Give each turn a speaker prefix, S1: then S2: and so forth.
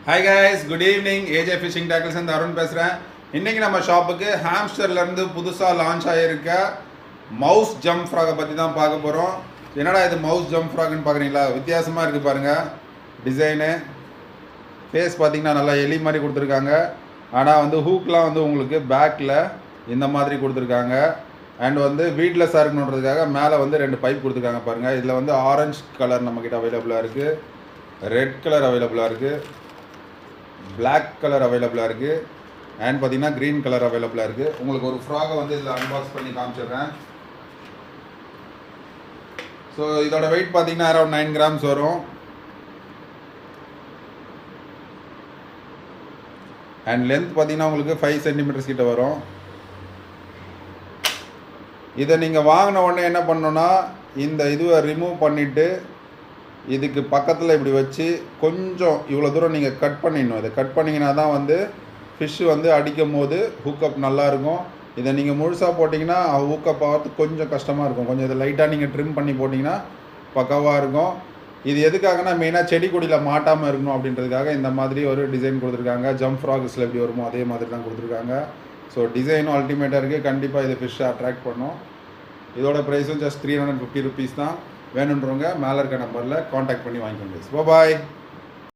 S1: Hi guys, good evening. AJ fishing tackles வந்து அருண் பேசுகிறேன். இன்றைக்கி நம்ம ஷாப்புக்கு ஹாம்ஸ்டர்லேருந்து புதுசாக லான்ச் ஆகியிருக்க மவுஸ் ஜம்ப் ஃப்ராகை பற்றி தான் பார்க்க போகிறோம். என்னடா இது மவுஸ் ஜம்ப் ஃப்ராக்னு பார்க்குறீங்களா? வித்தியாசமாக இருக்குது பாருங்கள். டிசைனு ஃபேஸ் பார்த்திங்கன்னா நல்லா எலி மாதிரி கொடுத்துருக்காங்க. ஆனால் வந்து ஹூக்லாம் வந்து உங்களுக்கு பேக்கில் இந்த மாதிரி கொடுத்துருக்காங்க. அண்ட் வந்து வீட்லெஸ்ஸாக இருக்கணுன்றதுக்காக மேலே வந்து 2 பைப் கொடுத்துருக்காங்க பாருங்கள். இதில் வந்து ஆரஞ்சு கலர் நம்மக்கிட்ட அவைலபிளாக இருக்குது, ரெட் கலர் அவைலபிளாக இருக்குது, பிளாக் கலர் அவைலபிளாக இருக்குது, அண்ட் பார்த்தீங்கன்னா க்ரீன் கலர் அவைலபிளாக இருக்குது. உங்களுக்கு ஒரு ஃப்ராகை வந்து இதில் அன்பாக்ஸ் பண்ணி காமிச்சிடுறேன். ஸோ இதோட வெயிட் பார்த்தீங்கன்னா அரௌண்ட் 9 கிராம்ஸ் வரும். அண்ட் லென்த் பார்த்தீங்கன்னா உங்களுக்கு 5 சென்டிமீட்டர்ஸ் கிட்ட வரும். இதை நீங்கள் வாங்கின உடனே என்ன பண்ணணுன்னா, இந்த இதுவை ரிமூவ் பண்ணிவிட்டு இதுக்கு பக்கத்தில் இப்படி வச்சு கொஞ்சம் இவ்வளோ தூரம் நீங்கள் கட் பண்ணிடணும். இதை கட் பண்ணிங்கன்னா தான் வந்து ஃபிஷ்ஷு வந்து அடிக்கும் போது ஹூக்கப் நல்லாயிருக்கும். இதை நீங்கள் முழுசாக போட்டிங்கன்னா ஹூக்கப் ஆகிறதுக்கு கொஞ்சம் கஷ்டமாக இருக்கும். கொஞ்சம் இதை லைட்டாக நீங்கள் ட்ரிம் பண்ணி போட்டிங்கன்னா பக்காவாக இருக்கும். இது எதுக்காகனா மெயினாக செடி கொடியில் மாட்டாமல் இருக்கணும் அப்படின்றதுக்காக இந்த மாதிரி ஒரு டிசைன் கொடுத்துருக்காங்க. ஜம்ப் ஃப்ராக்ஸில் எப்படி வருமோ அதே மாதிரி தான் கொடுத்துருக்காங்க. ஸோ டிசைனும் அல்டிமேட்டாக இருக்குது. கண்டிப்பாக இது ஃபிஷ்ஷை அட்ராக்ட் பண்ணும். இதோட ப்ரைஸும் ஜஸ்ட் 350 ருபீஸ் தான். வேணுன்றவங்க மேலே இருக்க நம்பரில் காண்டாக்ட் பண்ணி வாங்கிக்கோங்க. பாய்.